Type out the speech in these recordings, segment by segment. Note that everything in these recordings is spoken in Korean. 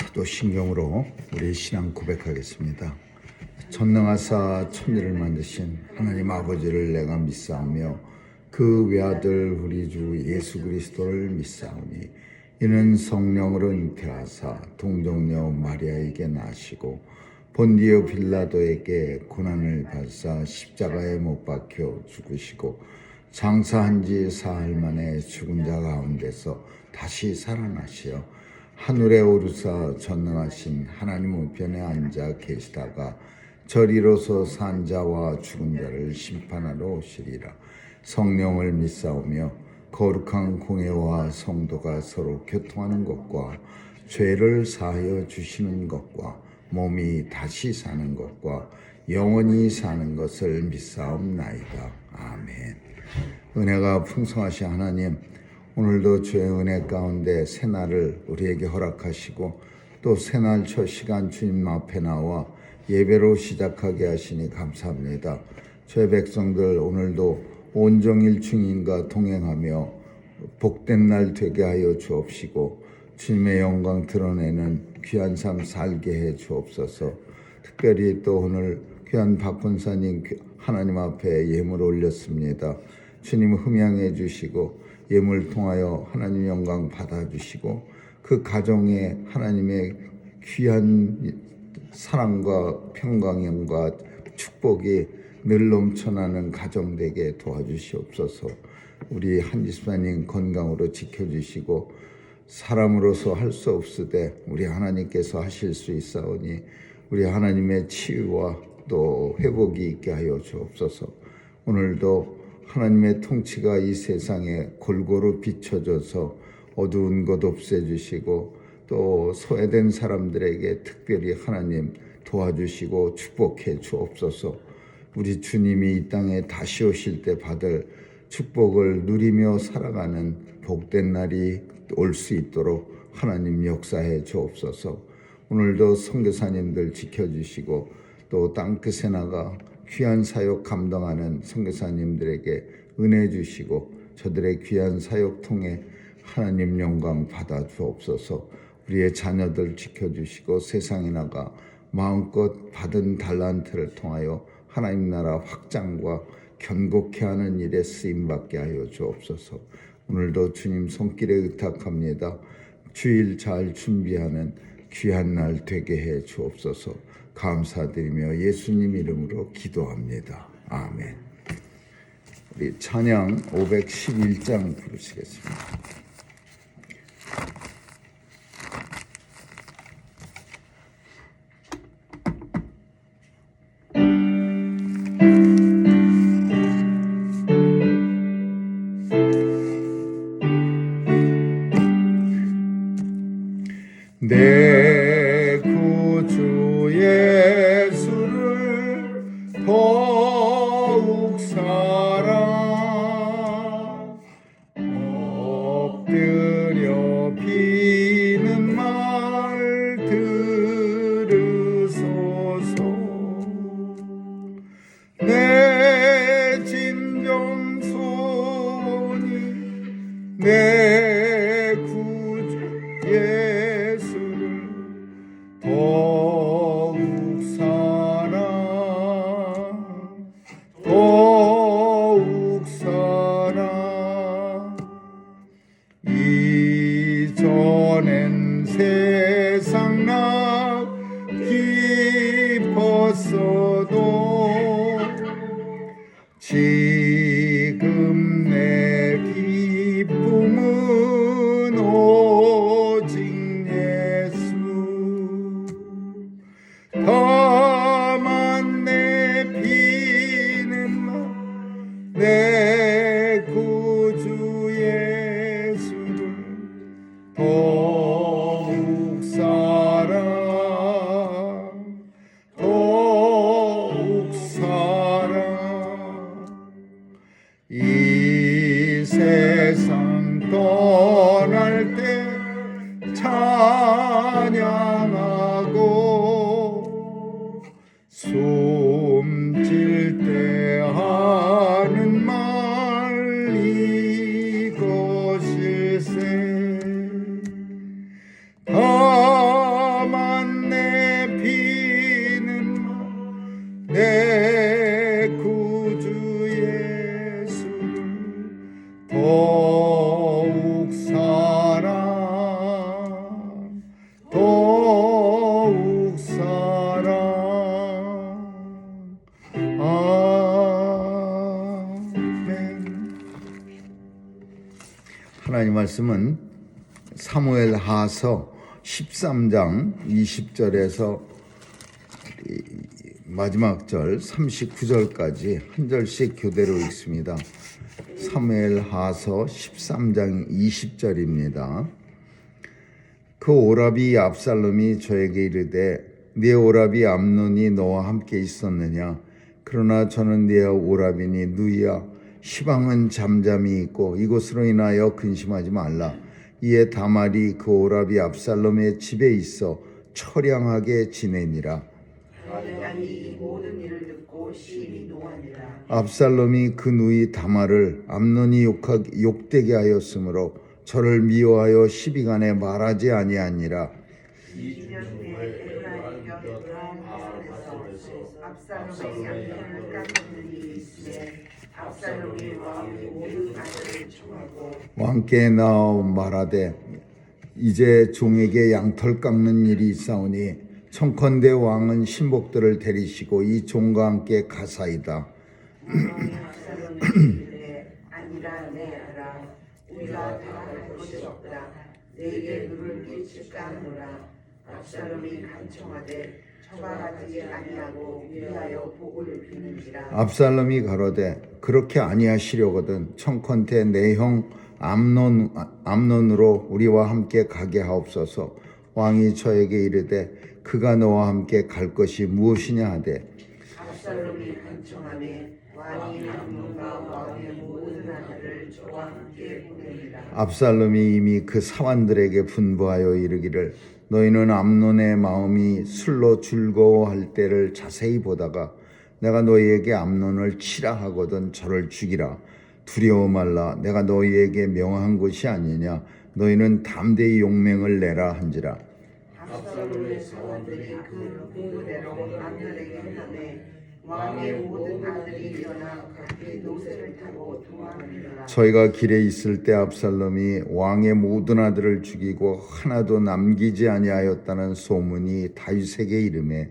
사도신경으로 우리 신앙 고백하겠습니다. 전능하사 천지를 만드신 하나님 아버지를 내가 믿사오며 그 외아들 우리 주 예수 그리스도를 믿사오니 이는 성령으로 잉태하사 동정녀 마리아에게 나시고 본디오 빌라도에게 고난을 받사 십자가에 못 박혀 죽으시고 장사한 지 사흘 만에 죽은 자 가운데서 다시 살아나시어 하늘에 오르사 전능하신 하나님 우편에 앉아 계시다가 저리로서 산 자와 죽은 자를 심판하러 오시리라. 성령을 믿사오며 거룩한 공회와 성도가 서로 교통하는 것과 죄를 사하여 주시는 것과 몸이 다시 사는 것과 영원히 사는 것을 믿사옵나이다. 아멘. 은혜가 풍성하신 하나님, 오늘도 주의 은혜 가운데 새날을 우리에게 허락하시고 또 새날 첫 시간 주님 앞에 나와 예배로 시작하게 하시니 감사합니다. 주의 백성들 오늘도 온종일 주님과 동행하며 복된 날 되게 하여 주옵시고 주님의 영광 드러내는 귀한 삶 살게 해 주옵소서. 특별히 또 오늘 귀한 박권사님 하나님 앞에 예물 올렸습니다. 주님 흠양해 주시고 예물 통하여 하나님 영광 받아주시고 그 가정에 하나님의 귀한 사랑과 평강과 축복이 늘 넘쳐나는 가정 되게 도와주시옵소서. 우리 한지수사님 건강으로 지켜주시고 사람으로서 할 수 없으되 우리 하나님께서 하실 수 있사오니 우리 하나님의 치유와 또 회복이 있게 하여 주옵소서. 오늘도 하나님의 통치가 이 세상에 골고루 비춰져서 어두운 것 없애주시고 또 소외된 사람들에게 특별히 하나님 도와주시고 축복해 주옵소서. 우리 주님이 이 땅에 다시 오실 때 받을 축복을 누리며 살아가는 복된 날이 올 수 있도록 하나님 역사해 주옵소서. 오늘도 선교사님들 지켜주시고 또 땅끝에 나가 귀한 사역 감당하는 선교사님들에게 은혜 주시고 저들의 귀한 사역 통해 하나님 영광 받아 주옵소서. 우리의 자녀들 지켜주시고 세상에 나가 마음껏 받은 달란트를 통하여 하나님 나라 확장과 견고케 하는 일에 쓰임받게 하여 주옵소서. 오늘도 주님 손길에 의탁합니다. 주일 잘 준비하는 귀한 날 되게 해 주옵소서. 감사드리며 예수님 이름으로 기도합니다. 아멘. 우리 찬양 511장 부르시겠습니다. 내 구주 예수를 더욱 사랑 엎드려 비는 말 들으소서. 내 진정 소원이 내 구주 예수를 더욱 사랑 더욱 사랑. 이전엔 세상 나 깊었어도 지금 내 기쁨은 오직 예수. 다만 내 비는 말 내 구주 예수를 더욱 사랑 더욱 사랑. 이 세상 떠날 때 찬양하고 숨질 때 하는 말 이것일세. 말씀은 사무엘 하서 13장 20절에서 마지막 절 39절까지 한 절씩 교대로 읽습니다. 사무엘 하서 13장 20절입니다. 그 오라비 압살롬이 저에게 이르되 네 오라비 암논이 너와 함께 있었느냐? 그러나 저는 네 오라비니 누이야 시방은 잠잠히 있고 이것으로 인하여 근심하지 말라. 이에 다말이 그 오라비 압살롬의 집에 있어 처량하게 지내니라. 이 모든 일을 듣고 심히 노하니라. 압살롬이 그 누이 다말을 암논이 욕되게 하였으므로 저를 미워하여 시비간에 말하지 아니하니라. 20년 후에 에브라임 곁 압살롬의 양털을 깎는 일이 있으에 압살롬이 왕의 모든 아들을 청하고 왕께 나와 말하되 이제 종에게 양털 깎는 일이 있사오니 청컨대 왕은 신복들을 데리시고 이 종과 함께 가사이다. 왕이 압살롬이 이르되 아니라 내 아라 우리가 다 할 것이 없다. 내게 누를 끼칠까 하노라. 압살롬이 간청하되 저가 가지 아니하고 위하여 복을 비는지라. 압살롬이 가로되 그렇게 아니하시려거든 청컨대 내 형 암논으로 우리와 함께 가게 하옵소서. 왕이 저에게 이르되 그가 너와 함께 갈 것이 무엇이냐 하되 압살롬이 간청하매 왕이 암논과 왕의 모든 아들을 저와 함께 보내니라. 압살롬이 이미 그 사환들에게 분부하여 이르기를 너희는 암논의 마음이 술로 즐거워할 때를 자세히 보다가 내가 너희에게 암논을 치라 하거든 저를 죽이라. 두려워 말라. 내가 너희에게 명한 것이 아니냐. 너희는 담대히 용맹을 내라 한지라. 압살롬의 사원들이 그 공부대로 암논에게 행하매 왕의 모든 아들이 일어나 각기 노새를 타고 도망하니라. 저희가 길에 있을 때 압살롬이 왕의 모든 아들을 죽이고 하나도 남기지 아니하였다는 소문이 다윗에게 이르매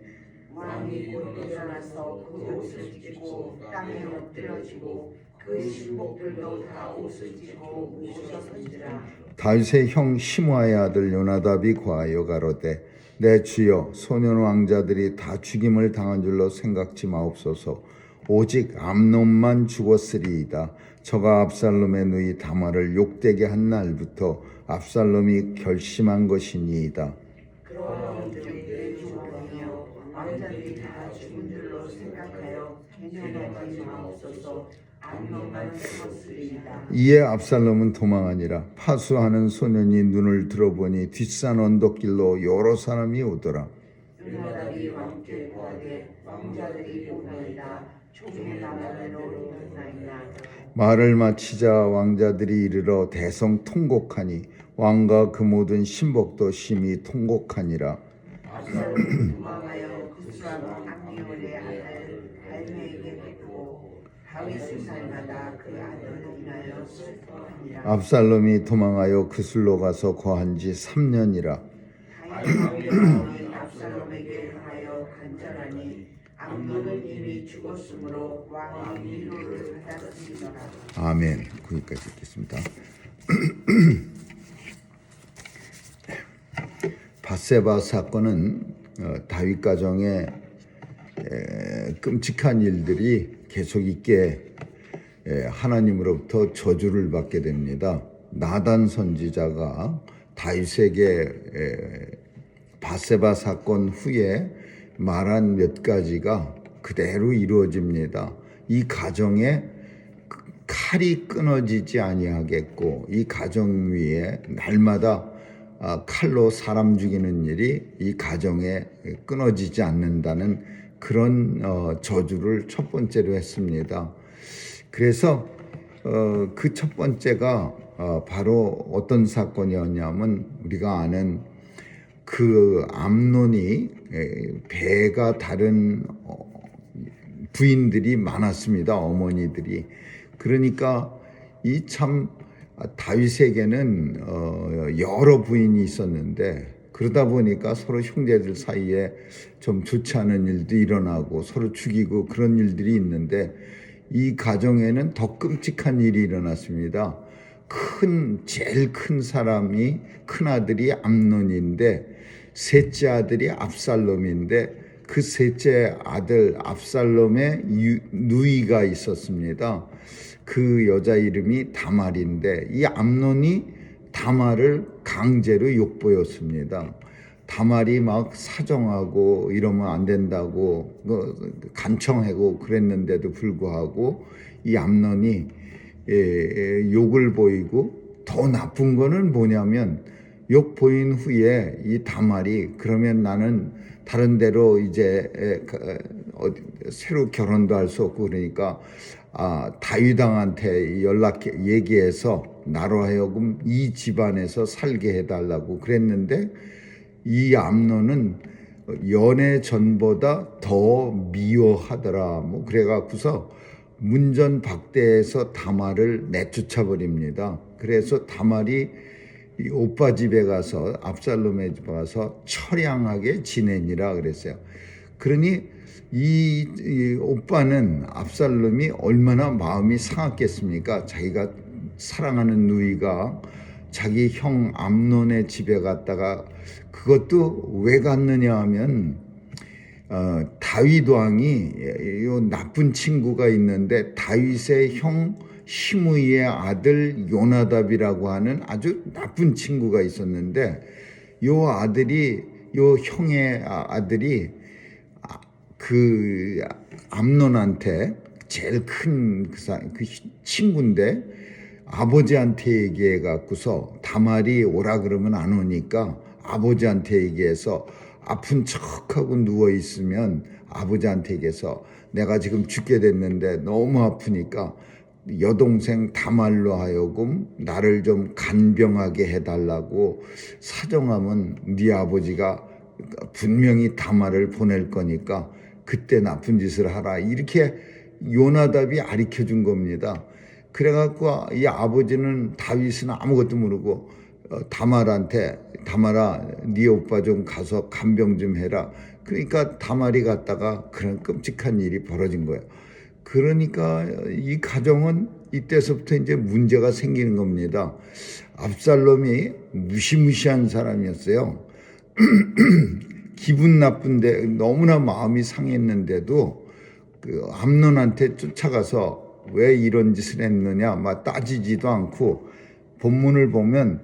왕이 곧 일어나서 그 옷을 찢고 땅에 엎드려지고 그 신복들도 다 옷을 찢고 웃어선지라. 다윗의 형 시므아의 아들 요나답이 고하여 가로되 내 주여 소년 왕자들이 다 죽임을 당한 줄로 생각지 마옵소서. 오직 암논만 죽었으리이다. 저가 압살롬의 누이 다말을 욕되게 한 날부터 압살롬이 결심한 것이니이다. 그러한 일들이 내 주왕이여 왕자들이 다 죽은 줄로 생각하여 개념하지 마옵소서. 암논만 죽었으리이다. 이에 압살롬은 도망하니라. 파수하는 소년이 눈을 들어보니 뒷산 언덕길로 여러 사람이 오더라. 요나답이 왕께 고하되 왕자들이 오나이다. 총의 나라로 오나이다. 말을 마치자 왕자들이 이르러 대성 통곡하니 왕과 그 모든 신복도 심히 통곡하니라. 압살롬이 도망하여 구스랑 암기올의 아들 갈매에게 뵙고 다윗을 살마다 그 아들을 인하여 슬퍼하니라. 압살롬이 도망하여 그술로 가서 거한 지 3년이라. 다윗의 왕이 압살롬에게 향하여 간절하니 암논은 이미 죽었으므로 왕이 위로를 받았으리라. 아멘. 거기까지 읽겠습니다. 밧세바 사건은 다윗 가정에 끔찍한 일들이 계속 있게 하나님으로부터 저주를 받게 됩니다. 나단 선지자가 다윗에게 밧세바 사건 후에 말한 몇 가지가 그대로 이루어집니다. 이 가정에 칼이 끊어지지 아니하겠고 이 가정 위에 날마다 칼로 사람 죽이는 일이 이 가정에 끊어지지 않는다는 그런 저주를 첫 번째로 했습니다. 그래서 그 첫 번째가 바로 어떤 사건이었냐면 우리가 아는 그 암논이 배가 다른 부인들이 많았습니다. 어머니들이. 그러니까 이 참 다윗에게는 여러 부인이 있었는데 그러다 보니까 서로 형제들 사이에 좀 좋지 않은 일도 일어나고 서로 죽이고 그런 일들이 있는데 이 가정에는 더 끔찍한 일이 일어났습니다. 제일 큰 사람이 큰 아들이 암논인데 셋째 아들이 압살롬인데 그 셋째 아들 압살롬의 누이가 있었습니다. 그 여자 이름이 다말인데 이 암논이 다말을 강제로 욕보였습니다. 다말이 막 사정하고 이러면 안 된다고 간청하고 그랬는데도 불구하고 이 암논이 욕을 보이고, 더 나쁜 거는 뭐냐면 욕 보인 후에 이 다말이 그러면 나는 다른 데로 이제 새로 결혼도 할 수 없고 그러니까 다윗 왕한테 얘기해서 나로 하여금 이 집안에서 살게 해달라고 그랬는데 이 암논은 연애 전보다 더 미워하더라. 뭐 그래갖고서 문전박대해서 다말을 내쫓아 버립니다. 그래서 다말이 이 오빠 집에 가서 압살롬의 집에 가서 처량하게 지내니라 그랬어요. 그러니 이 오빠는 압살롬이 얼마나 마음이 상했겠습니까? 자기가 사랑하는 누이가 자기 형 암논의 집에 갔다가, 그것도 왜 갔느냐 하면 다윗 왕이 요 나쁜 친구가 있는데 다윗의 형 시므이의 아들 요나답이라고 하는 아주 나쁜 친구가 있었는데 요 형의 아들이 그 암논한테 제일 큰 그 친구인데 아버지한테 얘기해 갖고서 다말이 오라 그러면 안 오니까 아버지한테 얘기해서 아픈 척하고 누워 있으면 아버지한테 얘기해서 내가 지금 죽게 됐는데 너무 아프니까 여동생 다말로 하여금 나를 좀 간병하게 해달라고 사정하면 네 아버지가 분명히 다말을 보낼 거니까 그때 나쁜 짓을 하라, 이렇게 요나답이 가르쳐 준 겁니다. 그래갖고 이 아버지는 다윗은 아무것도 모르고 다말한테 다말아 네 오빠 좀 가서 간병 좀 해라. 그러니까 다말이 갔다가 그런 끔찍한 일이 벌어진 거예요. 그러니까 이 가정은 이때서부터 이제 문제가 생기는 겁니다. 압살롬이 무시무시한 사람이었어요. 기분 나쁜데 너무나 마음이 상했는데도 그 암논한테 쫓아가서 왜 이런 짓을 했느냐 막 따지지도 않고 본문을 보면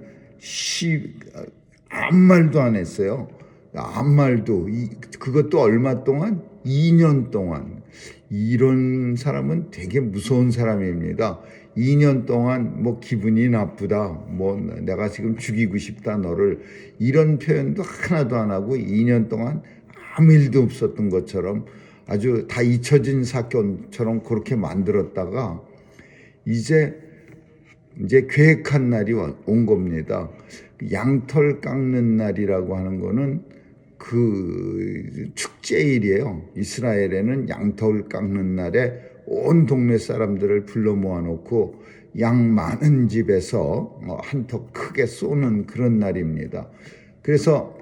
아무 말도 안 했어요. 아무 말도. 그것도 얼마 동안? 2년 동안. 이런 사람은 되게 무서운 사람입니다. 2년 동안 뭐 기분이 나쁘다, 뭐 내가 지금 죽이고 싶다 너를, 이런 표현도 하나도 안 하고 2년 동안 아무 일도 없었던 것처럼 아주 다 잊혀진 사건처럼 그렇게 만들었다가 이제 계획한 날이 온 겁니다. 양털 깎는 날이라고 하는 거는 그 축제일이에요. 이스라엘에는 양털 깎는 날에 온 동네 사람들을 불러 모아놓고 양 많은 집에서 한턱 크게 쏘는 그런 날입니다. 그래서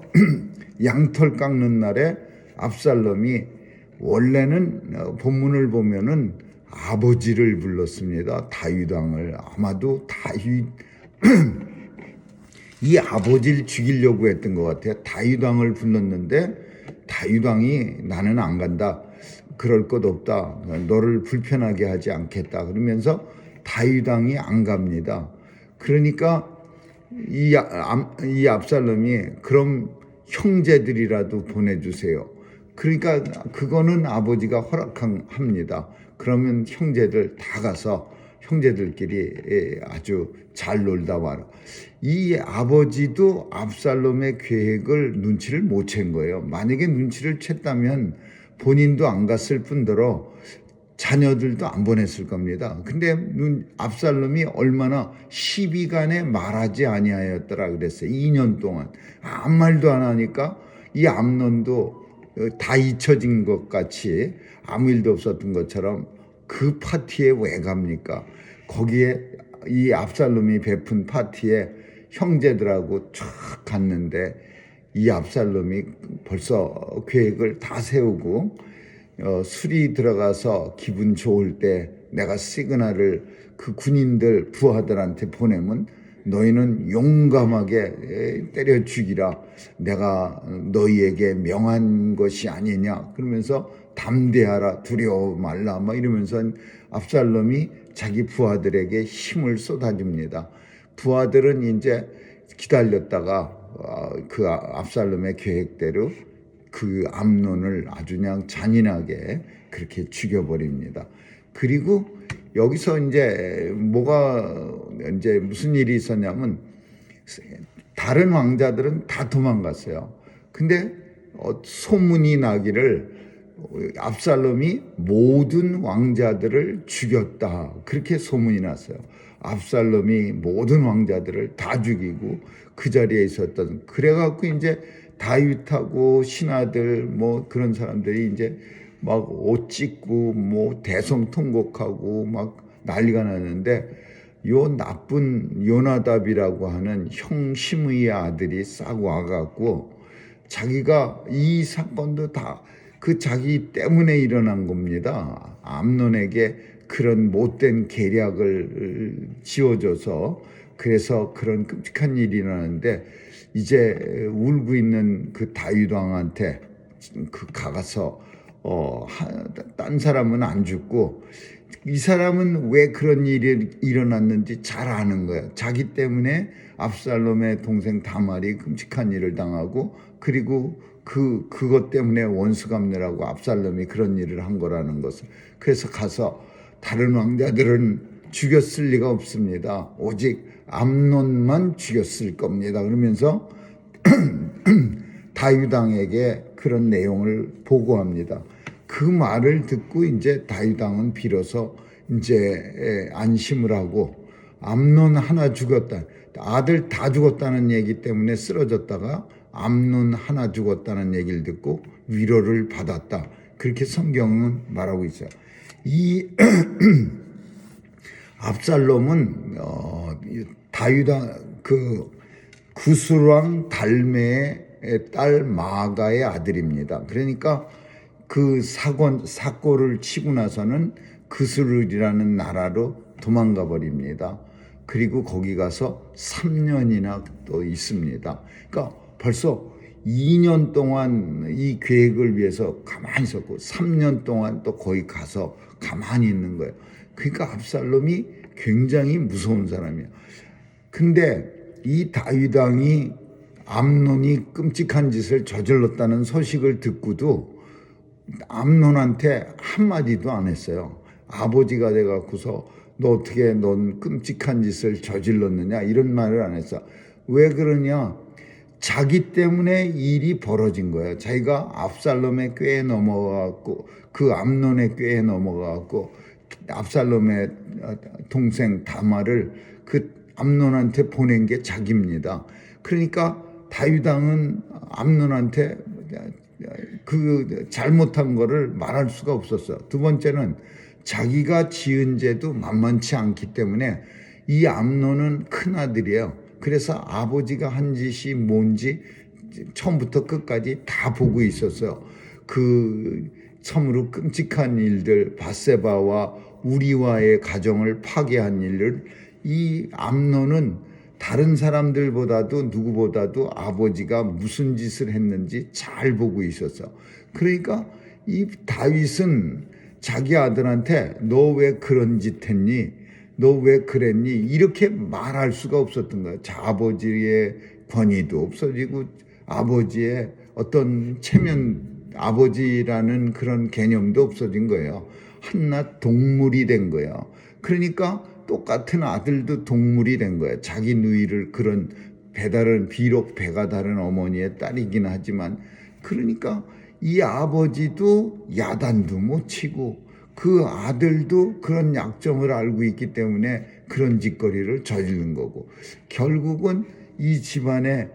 양털 깎는 날에 압살롬이 원래는 본문을 보면은 아버지를 불렀습니다. 다윗 왕을. 아마도 다윗 이 아버지를 죽이려고 했던 것 같아요. 다윗 왕을 불렀는데 다윗 왕이 나는 안 간다, 그럴 것 없다, 너를 불편하게 하지 않겠다 그러면서 다윗 왕이 안 갑니다. 그러니까 이 압살롬이 그럼 형제들이라도 보내주세요. 그러니까 그거는 아버지가 허락합니다. 그러면 형제들 다 가서 형제들끼리 아주 잘 놀다 와라. 이 아버지도 압살롬의 계획을 눈치를 못 챈 거예요. 만약에 눈치를 챘다면 본인도 안 갔을 뿐더러 자녀들도 안 보냈을 겁니다. 근데 압살롬이 얼마나 시비간에 말하지 아니하였더라 그랬어요. 2년 동안 아무 말도 안 하니까 이 암논도 다 잊혀진 것 같이 아무 일도 없었던 것처럼 그 파티에 왜 갑니까? 거기에 이 압살롬이 베푼 파티에 형제들하고 쫙 갔는데 이 압살롬이 벌써 계획을 다 세우고 술이 들어가서 기분 좋을 때 내가 시그널을 그 군인들 부하들한테 보내면 너희는 용감하게 때려 죽이라. 내가 너희에게 명한 것이 아니냐. 그러면서 담대하라, 두려워 말라, 막 이러면서 압살롬이 자기 부하들에게 힘을 쏟아줍니다. 부하들은 이제 기다렸다가 그 압살롬의 계획대로 그 암논을 아주 그냥 잔인하게 그렇게 죽여버립니다. 그리고 여기서 이제 무슨 일이 있었냐면 다른 왕자들은 다 도망갔어요. 근데 소문이 나기를 압살롬이 모든 왕자들을 죽였다, 그렇게 소문이 났어요. 압살롬이 모든 왕자들을 다 죽이고 그 자리에 있었던, 그래갖고 이제 다윗하고 신하들 뭐 그런 사람들이 이제 막 옷 찢고 뭐 대성통곡하고 막 난리가 났는데, 요 나쁜 요나답이라고 하는 형 시므이의 아들이 싹 와갖고 자기가 이 사건도 다 그 자기 때문에 일어난 겁니다. 암논에게 그런 못된 계략을 지어줘서 그래서 그런 끔찍한 일이 일어나는데, 이제 울고 있는 그 다윗 왕한테 그 가서 딴 사람은 안 죽고 이 사람은 왜 그런 일이 일어났는지 잘 아는 거예요. 자기 때문에 압살롬의 동생 다말이 끔찍한 일을 당하고, 그리고 그것 때문에 원수 갚느라고 압살롬이 그런 일을 한 거라는 것을. 그래서 가서 다른 왕자들은 죽였을 리가 없습니다. 오직 암논만 죽였을 겁니다. 그러면서 다윗 왕에게 그런 내용을 보고합니다. 그 말을 듣고 이제 다윗 왕은 비로소 이제 안심을 하고, 암논 하나 죽었다, 아들 다 죽었다는 얘기 때문에 쓰러졌다가 암논 하나 죽었다는 얘기를 듣고 위로를 받았다, 그렇게 성경은 말하고 있어요. 이 압살롬은 다윗 왕 그 구술왕 달메의 딸 마가의 아들입니다. 그러니까 그 사고를 치고 나서는 그스룰이라는 나라로 도망가 버립니다. 그리고 거기 가서 3년이나 또 있습니다. 그러니까 벌써 2년 동안 이 계획을 위해서 가만히 있었고 3년 동안 또 거기 가서 가만히 있는 거예요. 그러니까 압살롬이 굉장히 무서운 사람이에요. 근데 이 다윗 왕이 암논이 끔찍한 짓을 저질렀다는 소식을 듣고도 암논한테 한마디도 안 했어요. 아버지가 돼갖고서 넌 끔찍한 짓을 저질렀느냐, 이런 말을 안 했어. 왜 그러냐? 자기 때문에 일이 벌어진 거예요. 자기가 압살롬의 꾀에 넘어가고 그 암논의 꾀에 넘어가고 압살롬의 동생 다말을 그 암논한테 보낸 게 자기입니다. 그러니까 다윗 왕은 암논한테 그 잘못한 거를 말할 수가 없었어요. 두 번째는 자기가 지은 죄도 만만치 않기 때문에 이 암논은 큰아들이에요. 그래서 아버지가 한 짓이 뭔지 처음부터 끝까지 다 보고 있었어요. 그 참으로 끔찍한 일들, 밧세바와 우리와의 가정을 파괴한 일을 이 암논은 다른 사람들보다도 누구보다도 아버지가 무슨 짓을 했는지 잘 보고 있었어. 그러니까 이 다윗은 자기 아들한테 너 왜 그런 짓 했니? 너 왜 그랬니? 이렇게 말할 수가 없었던 거야. 아버지의 권위도 없어지고 아버지의 어떤 아버지라는 그런 개념도 없어진 거예요. 한낱 동물이 된 거예요. 그러니까 똑같은 아들도 동물이 된 거예요. 자기 누이를 그런 비록 배가 다른 어머니의 딸이긴 하지만, 그러니까 이 아버지도 야단도 못 치고 그 아들도 그런 약점을 알고 있기 때문에 그런 짓거리를 저지른 거고, 결국은 이 집안의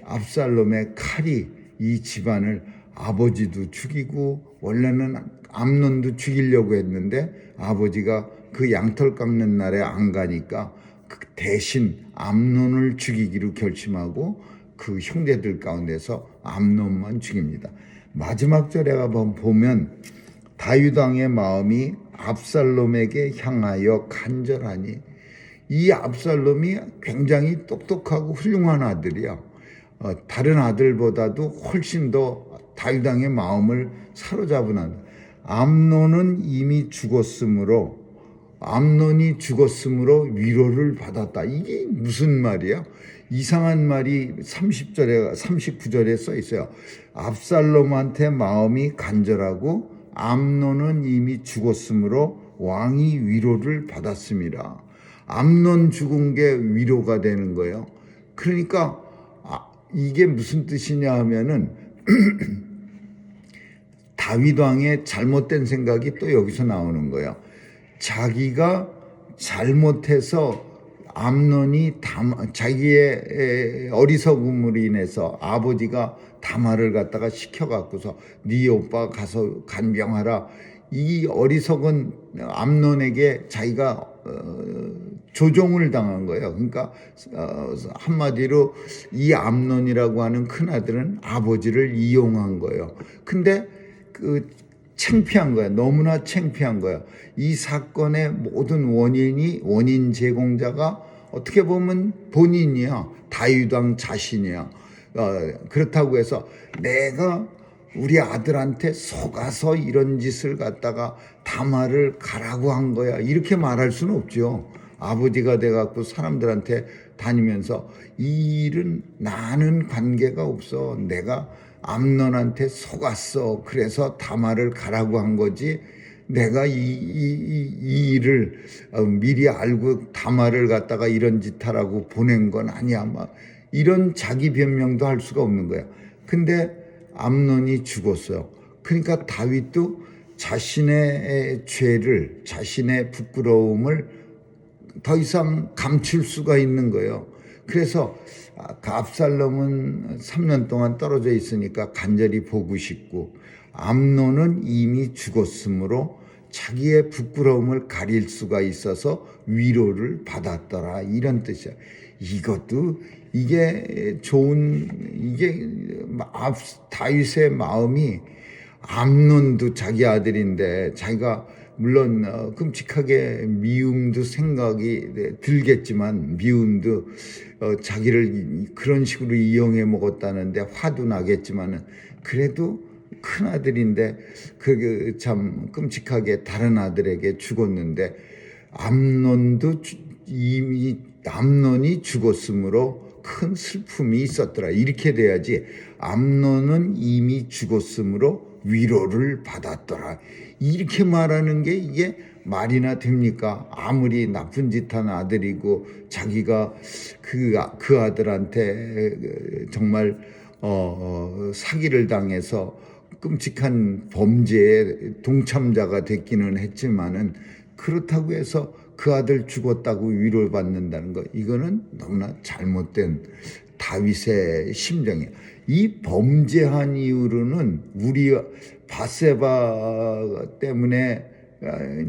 압살롬의 칼이 이 집안을, 아버지도 죽이고 원래는 암논도 죽이려고 했는데 아버지가 그 양털 깎는 날에 안 가니까 그 대신 암논을 죽이기로 결심하고 그 형제들 가운데서 암논만 죽입니다. 마지막 절에 가보면 다윗 왕의 마음이 압살롬에게 향하여 간절하니 이 압살롬이 굉장히 똑똑하고 훌륭한 아들이야. 다른 아들보다도 훨씬 더 다윗 왕의 마음을 사로잡은 아들. 암논은 이미 죽었으므로 암논이 죽었으므로 위로를 받았다. 이게 무슨 말이야? 이상한 말이 30절에 39절에 써 있어요. 압살롬한테 마음이 간절하고 암논은 이미 죽었으므로 왕이 위로를 받았습니다. 암논 죽은 게 위로가 되는 거예요. 그러니까 이게 무슨 뜻이냐 하면은 다윗 왕의 잘못된 생각이 또 여기서 나오는 거예요. 자기가 잘못해서 암논이 자기의 어리석음으로 인해서 아버지가 다말을 갖다가 시켜갖고서 네 오빠 가서 간병하라. 이 어리석은 암논에게 자기가 조종을 당한 거예요. 그러니까 한마디로 이 암논이라고 하는 큰아들은 아버지를 이용한 거예요. 근데 창피한 거야. 너무나 창피한 거야. 이 사건의 모든 원인 제공자가 어떻게 보면 본인이야. 다윗 왕 자신이야. 그렇다고 해서 내가 우리 아들한테 속아서 이런 짓을 갖다가 다말을 가라고 한 거야. 이렇게 말할 수는 없죠. 아버지가 돼갖고 사람들한테 다니면서 이 일은 나는 관계가 없어. 내가 암논한테 속았어. 그래서 다말을 가라고 한 거지. 내가 이 일을 미리 알고 다말을 갖다가 이런 짓 하라고 보낸 건 아니야. 막 이런 자기 변명도 할 수가 없는 거야. 근데 암논이 죽었어요. 그러니까 다윗도 자신의 죄를, 자신의 부끄러움을 더 이상 감출 수가 있는 거예요. 그래서 압살롬은 3년 동안 떨어져 있으니까 간절히 보고 싶고, 암논은 이미 죽었으므로 자기의 부끄러움을 가릴 수가 있어서 위로를 받았더라. 이런 뜻이야. 이게 다윗의 마음이, 암논도 자기 아들인데 자기가 물론 끔찍하게 미움도 생각이 들겠지만, 미움도 자기를 그런 식으로 이용해 먹었다는데 화도 나겠지만은, 그래도 큰 아들인데 그게 참 끔찍하게 다른 아들에게 죽었는데, 암논이 죽었으므로 큰 슬픔이 있었더라. 이렇게 돼야지. 암논은 이미 죽었으므로 위로를 받았더라. 이렇게 말하는 게 이게 말이나 됩니까? 아무리 나쁜 짓 한 아들이고 자기가 그 아들한테 정말 사기를 당해서 끔찍한 범죄에 동참자가 됐기는 했지만은, 그렇다고 해서 그 아들 죽었다고 위로를 받는다는 거, 이거는 너무나 잘못된 다윗의 심정이에요. 이 범죄한 이후로는 우리 바세바 때문에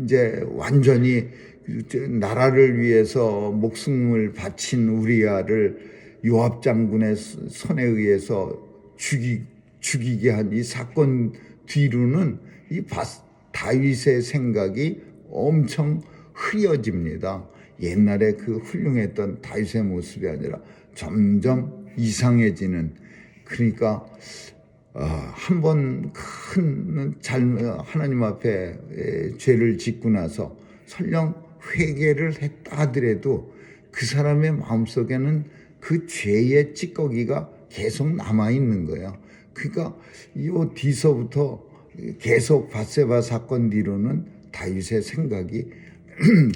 이제 완전히 나라를 위해서 목숨을 바친 우리아를 요압 장군의 손에 의해서 죽이게 한 이 사건 뒤로는 이 다윗의 생각이 엄청 흐려집니다. 옛날에 그 훌륭했던 다윗의 모습이 아니라 점점 이상해지는. 그러니까 한번 큰 하나님 앞에 죄를 짓고 나서 설령 회개를 했다 하더라도 그 사람의 마음속에는 그 죄의 찌꺼기가 계속 남아 있는 거예요. 그러니까 이 뒤서부터 계속 바세바 사건 뒤로는 다윗의 생각이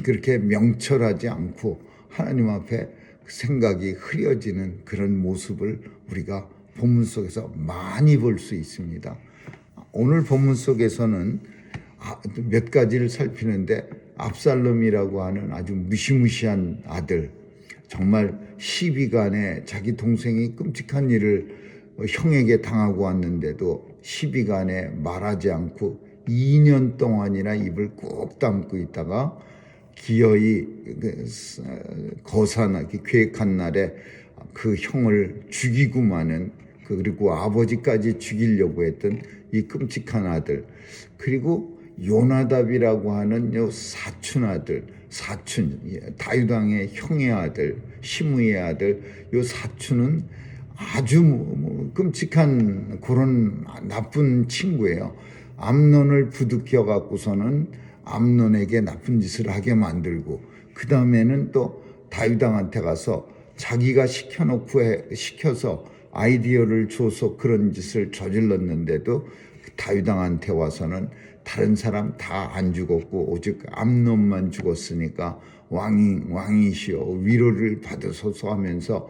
그렇게 명철하지 않고 하나님 앞에 생각이 흐려지는 그런 모습을 우리가 본문 속에서 많이 볼 수 있습니다. 오늘 본문 속에서는 몇 가지를 살피는데, 압살롬이라고 하는 아주 무시무시한 아들, 정말 시비간에 자기 동생이 끔찍한 일을 형에게 당하고 왔는데도 시비간에 말하지 않고 2년 동안이나 입을 꾹 다물고 있다가 기어이 계획한 날에 그 형을 죽이고 마는, 그리고 아버지까지 죽이려고 했던 이 끔찍한 아들, 그리고 요나답이라고 하는 요 사춘, 다윗 왕의 형의 아들, 시므의 아들, 요 사춘은 아주 끔찍한 그런 나쁜 친구예요. 암논을 부둥켜 갖고서는 암논에게 나쁜 짓을 하게 만들고, 그 다음에는 또 다윗 왕한테 가서 자기가 시켜서 아이디어를 줘서 그런 짓을 저질렀는데도 다윗 왕한테 와서는 다른 사람 다 안 죽었고 오직 암논만 죽었으니까 왕이시여 위로를 받으소서 하면서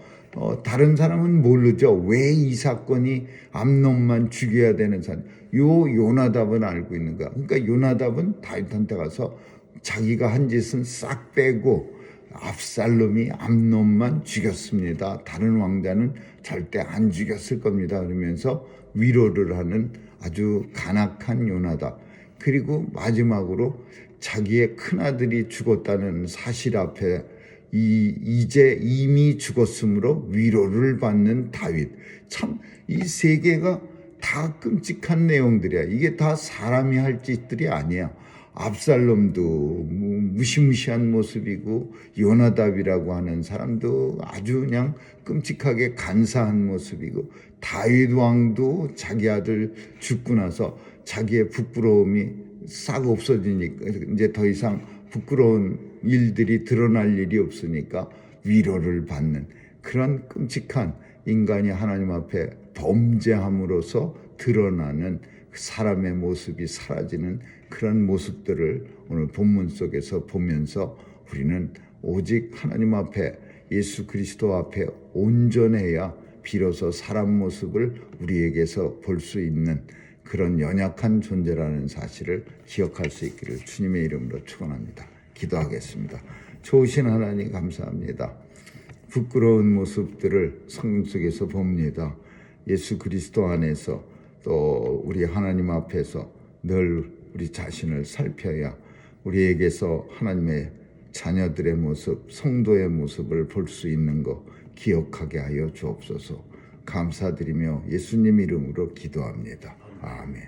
다른 사람은 모르죠. 왜 이 사건이 암논만 죽여야 되는 사람? 요나답은 알고 있는 거야. 그러니까 요나답은 다윗한테 가서 자기가 한 짓은 싹 빼고 압살롬이 암논만 죽였습니다. 다른 왕자는 절대 안 죽였을 겁니다. 그러면서 위로를 하는 아주 간악한 요나답. 그리고 마지막으로 자기의 큰아들이 죽었다는 사실 앞에 이제 이미 죽었으므로 위로를 받는 다윗. 참 이 세 개가 다 끔찍한 내용들이야. 이게 다 사람이 할 짓들이 아니야. 압살롬도 무시무시한 모습이고 요나답이라고 하는 사람도 아주 그냥 끔찍하게 간사한 모습이고 다윗 왕도 자기 아들 죽고 나서 자기의 부끄러움이 싹 없어지니까 이제 더 이상 부끄러운 일들이 드러날 일이 없으니까 위로를 받는 그런 끔찍한 인간이 하나님 앞에 범죄함으로써 드러나는 사람의 모습이 사라지는 그런 모습들을 오늘 본문 속에서 보면서 우리는 오직 하나님 앞에 예수 그리스도 앞에 온전해야 비로소 사람 모습을 우리에게서 볼 수 있는 그런 연약한 존재라는 사실을 기억할 수 있기를 주님의 이름으로 축원합니다. 기도하겠습니다. 좋으신 하나님 감사합니다. 부끄러운 모습들을 성경 속에서 봅니다. 예수 그리스도 안에서 또 우리 하나님 앞에서 늘 우리 자신을 살펴야 우리에게서 하나님의 자녀들의 모습, 성도의 모습을 볼 수 있는 것 기억하게 하여 주옵소서. 감사드리며 예수님 이름으로 기도합니다. 아멘.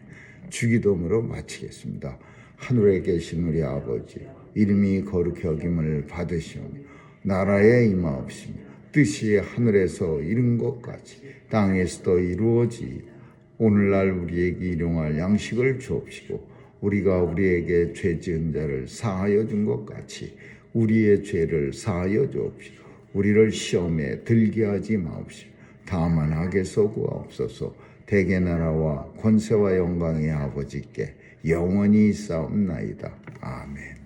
주기도문으로 마치겠습니다. 하늘에 계신 우리 아버지, 이름이 거룩히 여김을 받으시오며 나라에 임하옵시며 뜻이 하늘에서 이룬 것 같이 땅에서도 이루어지이다. 오늘날 우리에게 일용할 양식을 주옵시고 우리가 우리에게 죄 지은 자를 사하여 준 것 같이 우리의 죄를 사하여 주옵시고 우리를 시험에 들게 하지 마옵시고 다만 악에서 구하옵소서. 대개 나라와 권세와 영광의 아버지께 영원히 있사옵나이다. 아멘.